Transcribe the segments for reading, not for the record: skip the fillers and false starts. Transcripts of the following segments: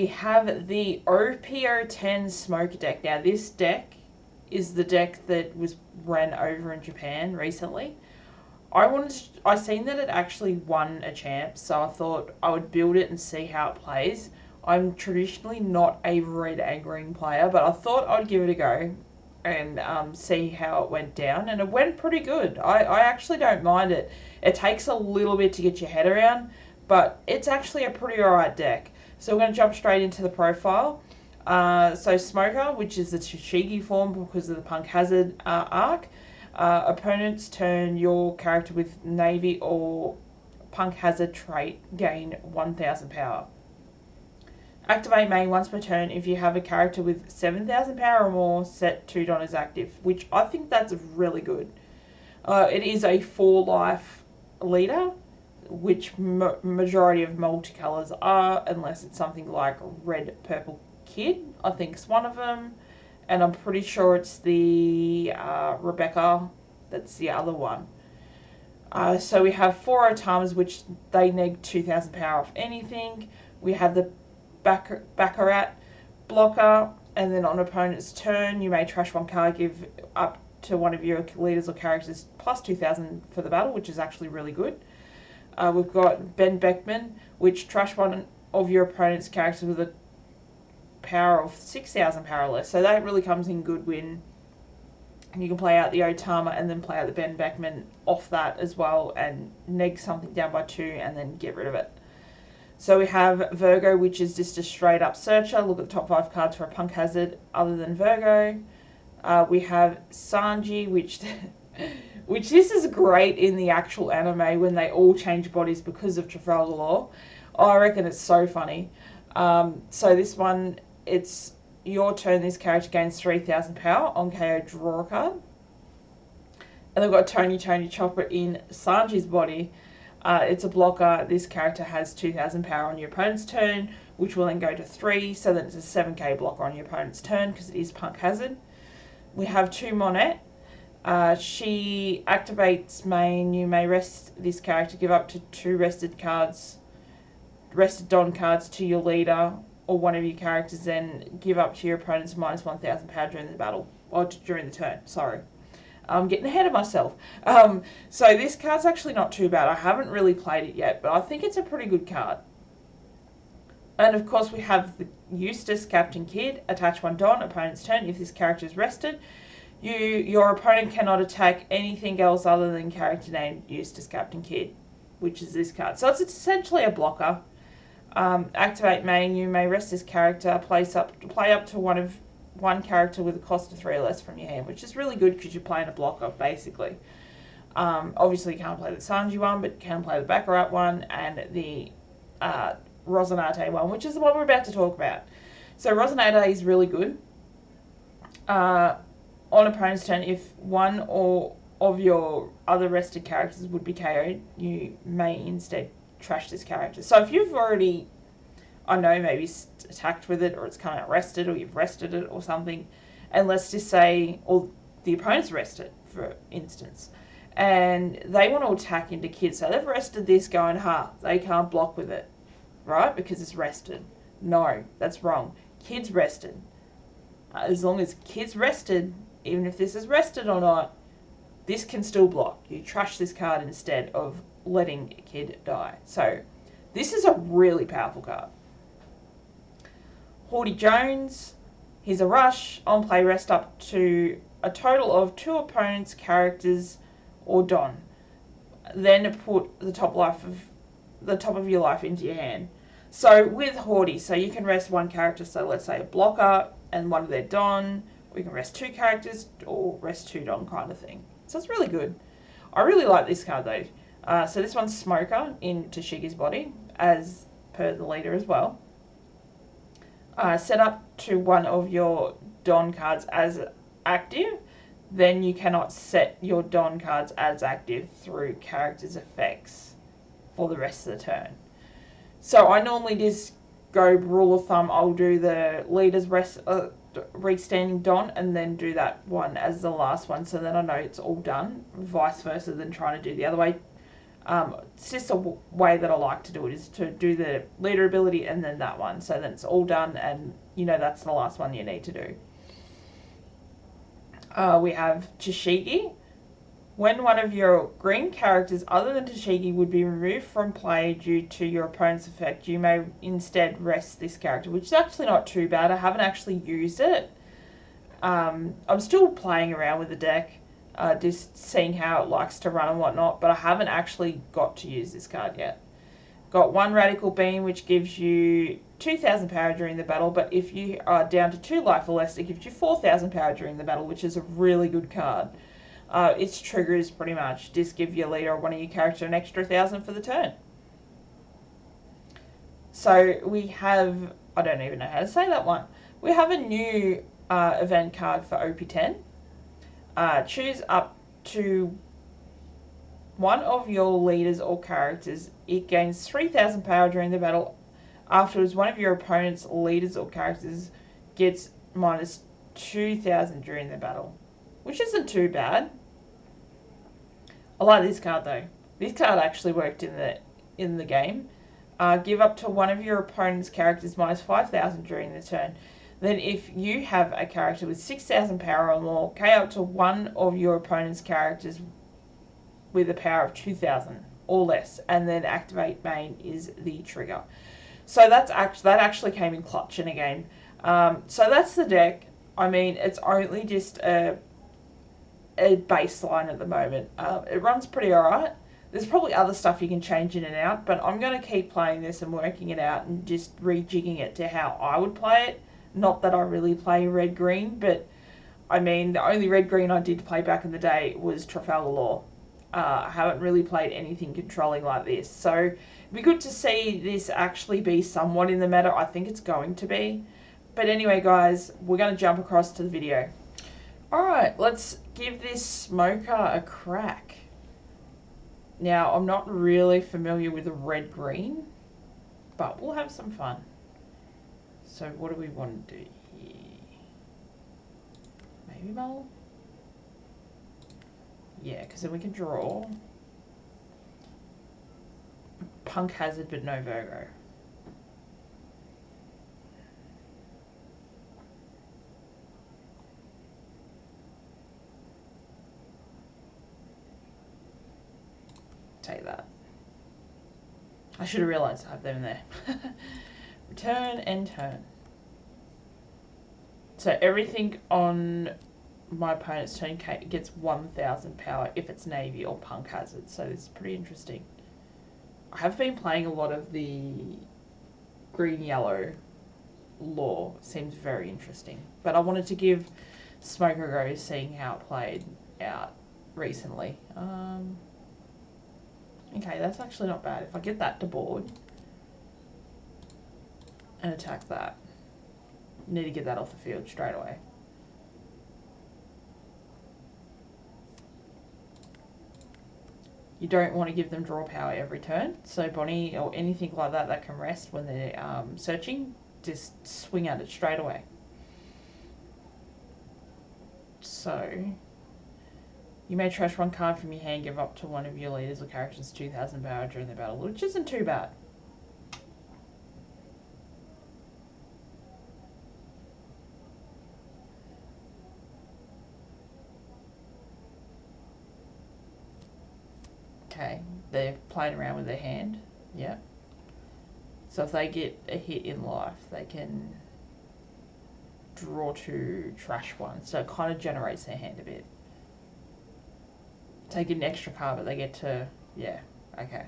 We have the OP10 Smoker deck. Now this deck is the deck that was ran over in Japan recently. I seen that it actually won a champ, so I thought I would build it and see how it plays. I'm traditionally not a red and green player, but I thought I'd give it a go and see how it went down, and it went pretty good. I actually don't mind it. It takes a little bit to get your head around, but it's actually a pretty alright deck. So we're going to jump straight into the profile. So Smoker, which is the Tashigi form because of the Punk Hazard arc. Opponents turn your character with Navy or Punk Hazard trait gain 1000 power. Activate main once per turn if you have a character with 7000 power or more set 2 Don as active, which I think that's really good. It is a 4 life leader, which majority of multicolors are, unless it's something like Red Purple Kid, I think it's one of them. And I'm pretty sure it's the Rebecca, that's the other one. So we have 4 Otamas, which they neg 2000 power off anything. We have the Baccarat blocker, and then on opponent's turn, you may trash 1 card, give up to one of your leaders or characters plus 2000 for the battle, which is actually really good. We've got Ben Beckman, which trash 1 of your opponent's characters with a power of 6000 power or less, so that really comes in good when you can play out the Otama and then play out the Ben Beckman off that as well and neg something down by 2 and then get rid of it. So we have Virgo, which is just a straight up searcher. Look at the top 5 cards for a Punk Hazard other than Virgo. We have Sanji, which this is great in the actual anime when they all change bodies because of Trafalgar Law. I reckon it's so funny. So this one, it's your turn, this character gains 3000 power. On KO, draw a card. And they've got Tony Chopper in Sanji's body. It's a blocker. This character has 2000 power on your opponent's turn, which will then go to 3, so that it's a 7k blocker on your opponent's turn because it is Punk Hazard. We have 2 Monette. She activates main. You may rest this character, give up to 2 rested Don cards to your leader or one of your characters, then give up to your opponent's minus 1000 power during the battle, or during the turn, sorry. I'm getting ahead of myself. So this card's actually not too bad. I haven't really played it yet, but I think it's a pretty good card. And of course we have the Eustace Captain Kidd. Attach 1 Don, opponent's turn. If this character is rested, your opponent cannot attack anything else other than character named Eustace Captain Kidd, which is this card. So it's essentially a blocker. Activate main. You may rest this character. Play up to one character with a cost of 3 or less from your hand, which is really good because you're playing a blocker basically. Obviously you can't play the Sanji one, but you can play the Baccarat one and the Rosinante one, which is the one we're about to talk about. So Rosinante is really good. On opponent's turn, if one or of your other rested characters would be KO'd, you may instead trash this character. So if you've already, I know, maybe attacked with it, or it's come out rested, or you've rested it or something, and let's just say, or the opponent's rested, for instance, and they want to attack into Kidd, so they've rested this going, they can't block with it, right, because it's rested. No, that's wrong. Kidd's rested. As long as Kidd's rested, even if this is rested or not, this can still block. You trash this card instead of letting Kidd die. So this is a really powerful card. Haughty Jones, he's a rush. On play, rest up to a total of 2 opponents' characters or Don. Then put the top of your life into your hand. So with Haughty, so you can rest 1 character, so let's say a blocker and 1 of their Don, or you can rest 2 characters or rest 2 Don kind of thing. So it's really good. I really like this card though. So this one's Smoker in Tashigi's body, as per the leader as well. Set up to 1 of your Don cards as active, then you cannot set your Don cards as active through characters' effects for the rest of the turn. So I normally just go rule of thumb, I'll do the leader's restanding Don and then do that one as the last one, so then I know it's all done, vice versa than trying to do the other way. It's just a way that I like to do it, is to do the leader ability and then that one. So then it's all done and you know that's the last one you need to do. We have Tashigi. When one of your green characters other than Tashigi would be removed from play due to your opponent's effect, you may instead rest this character, which is actually not too bad. I haven't actually used it. I'm still playing around with the deck, just seeing how it likes to run and whatnot, but I haven't actually got to use this card yet. Got one Radical Beam, which gives you 2,000 power during the battle, but if you are down to 2 life or less, it gives you 4,000 power during the battle, which is a really good card. Its trigger is pretty much just give your leader or one of your characters an extra 1,000 for the turn. So we have, I don't even know how to say that one. We have a new event card for OP10. Choose up to one of your leaders or characters. It gains 3,000 power during the battle. Afterwards, one of your opponent's leaders or characters gets minus 2,000 during the battle, which isn't too bad. I like this card though. This card actually worked in the game. Give up to one of your opponent's characters minus 5,000 during the turn. Then if you have a character with 6,000 power or more, KO up to one of your opponent's characters with a power of 2,000 or less, and then activate main is the trigger. So that actually came in clutch in a game. So that's the deck. I mean, it's only just a baseline at the moment. It runs pretty alright. There's probably other stuff you can change in and out, but I'm going to keep playing this and working it out and just rejigging it to how I would play it. Not that I really play red-green, but I mean, the only red-green I did play back in the day was Trafalgar Law. I haven't really played anything controlling like this. So it'd be good to see this actually be somewhat in the meta. I think it's going to be. But anyway, guys, we're going to jump across to the video. Alright, let's give this Smoker a crack. Now, I'm not really familiar with the red-green, but we'll have some fun. So what do we want to do here? Maybe Mull? Yeah, because then we can draw. Punk Hazard, but no Virgo. Take that. I should have realised I have them in there. Return and turn. So everything on my opponent's turn gets 1,000 power if it's Navy or Punk Hazard. So it's pretty interesting. I have been playing a lot of the green-yellow Law. Seems very interesting. But I wanted to give Smoker a go, seeing how it played out recently. Okay, that's actually not bad. If I get that to board and attack that, need to get that off the field straight away. You don't want to give them draw power every turn. So Bonnie or anything like that that can rest when they're searching, just swing at it straight away. So you may trash one card from your hand, give up to one of your leaders or characters 2,000 power during the battle, which isn't too bad. Okay, they're playing around with their hand. Yeah. So if they get a hit in life, they can draw to trash one. So it kind of generates their hand a bit. Take an extra card, but they get to, yeah, okay.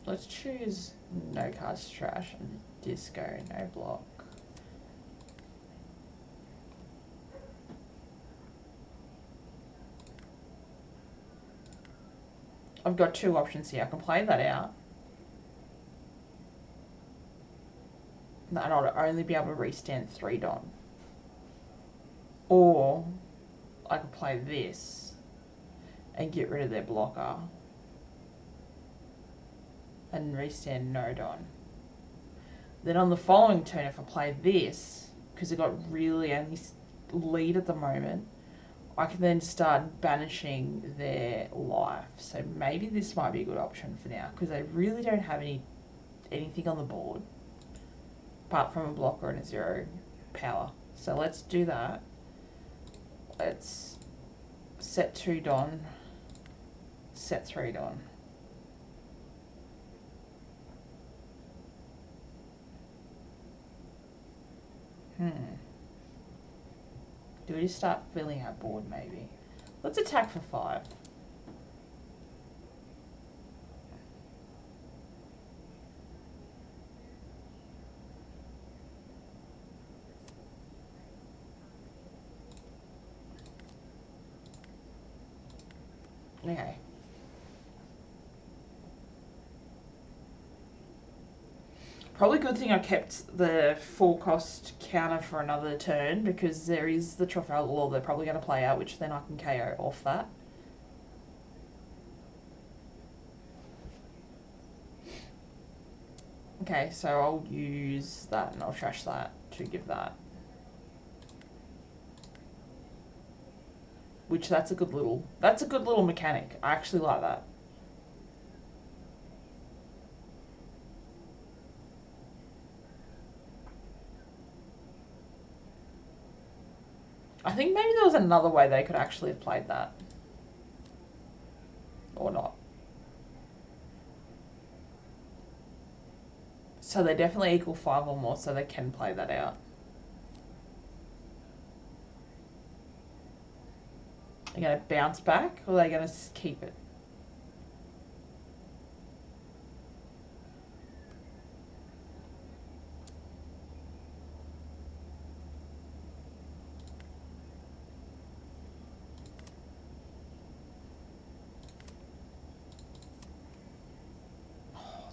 Let's choose no cards to trash and disco, no block. I've got two options here. I can play that out. And I'll only be able to restand 3 Don. Or I could play this and get rid of their blocker. and restand no Don. Then on the following turn, if I play this, because I've got really only lead at the moment, I can then start banishing their life. So maybe this might be a good option for now, because they really don't have anything on the board apart from a blocker and a 0 power. So let's do that. Let's set 2 Don, set 3 Don. Do we just start filling our board maybe? Let's attack for 5. Okay. Probably a good thing I kept the 4 cost counter for another turn, because there is the Trafalgar Law they're probably going to play out, which then I can KO off that. Okay, so I'll use that and I'll trash that to give that. Which that's a good little mechanic. I actually like that. I think maybe there was another way they could actually have played that. Or not. So they definitely equal 5 or more, so they can play that out. Are they going to bounce back, or are they going to keep it?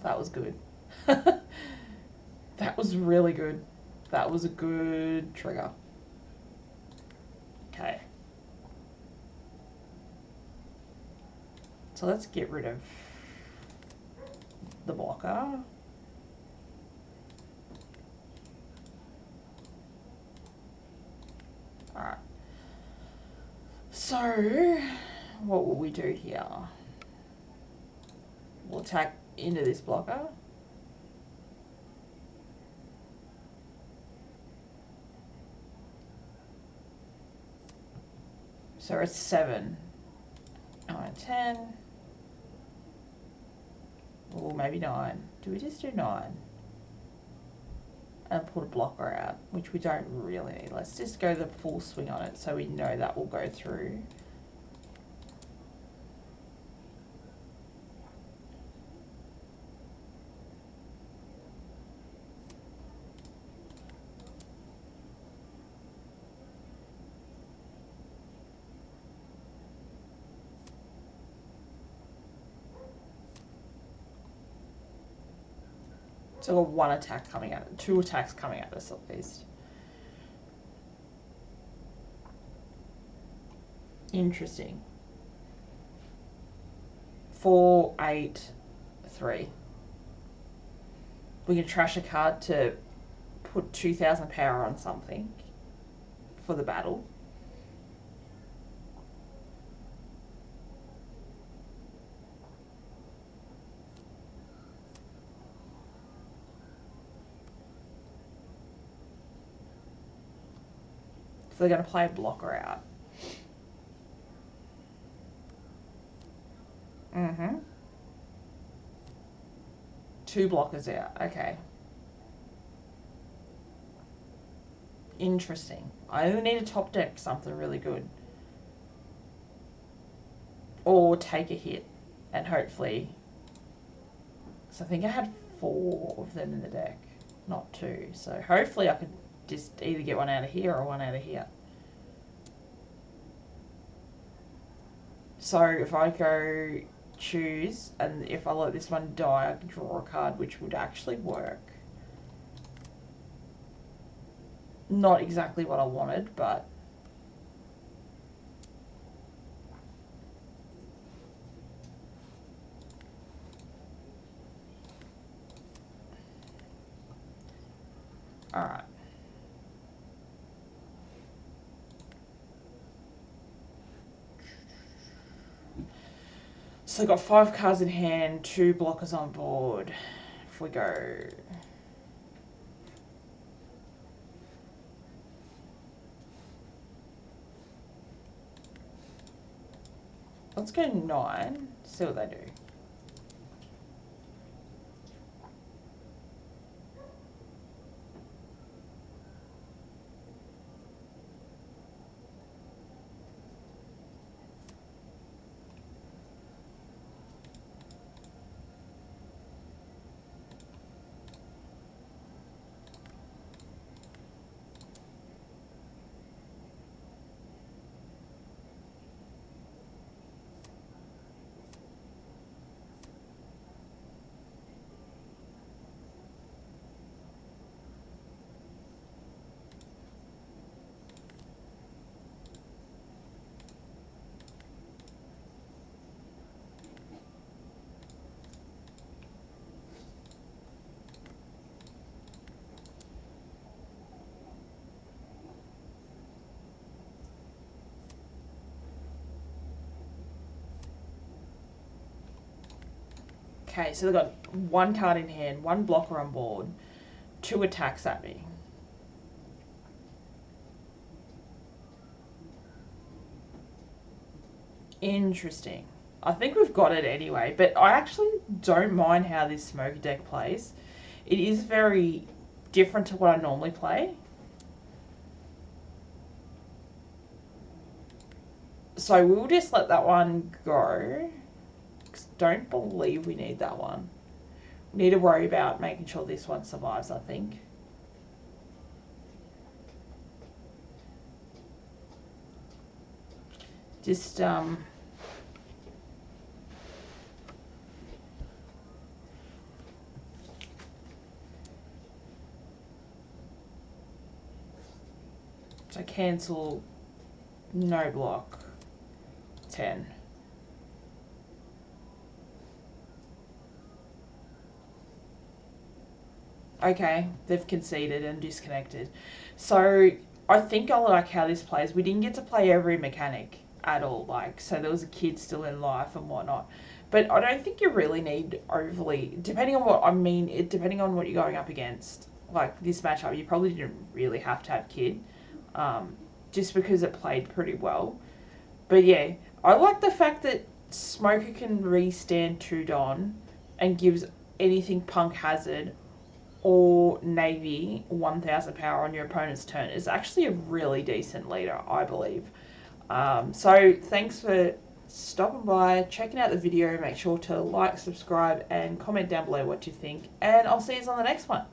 That was good. That was really good. That was a good trigger. Okay. So let's get rid of the blocker. Alright. So, what will we do here? We'll attack into this blocker. So it's 7, 9, 10. Or maybe 9. Do we just do 9? And put a blocker out, which we don't really need. Let's just go the full swing on it so we know that will go through. So we've got 1 attack coming at it, 2 attacks coming at us at least. Interesting. 4, 8, 3. We can trash a card to put 2,000 power on something for the battle. So they're going to play a blocker out. Mm-hmm. 2 blockers out. Okay. Interesting. I only need to top deck something really good. Or take a hit and hopefully... So I think I had 4 of them in the deck, not 2. So hopefully I could just either get one out of here or one out of here. So if I go choose, and if I let this one die, I can draw a card, which would actually work. Not exactly what I wanted, but... Alright. So, got 5 cards in hand, 2 blockers on board. If we go. Let's go 9, see what they do. Okay, so they've got 1 card in hand, 1 blocker on board, 2 attacks at me. Interesting. I think we've got it anyway, but I actually don't mind how this smoker deck plays. It is very different to what I normally play. So we'll just let that one go. Don't believe we need that one. We need to worry about making sure this one survives, I think. Just, so cancel, no block, 10. Okay, they've conceded and disconnected. So I think I like how this plays. We didn't get to play every mechanic at all, like, so there was a kid still in life and whatnot. But I don't think you really need overly, depending on what, I mean, depending on what you're going up against, like this matchup, you probably didn't really have to have kid, just because it played pretty well. But yeah, I like the fact that Smoker can restand 2 Don and gives anything Punk Hazard or Navy 1000 power on your opponent's turn. Is actually a really decent leader, I believe. So thanks for stopping by, checking out the video. Make sure to like, subscribe, and comment down below what you think. And I'll see you on the next one.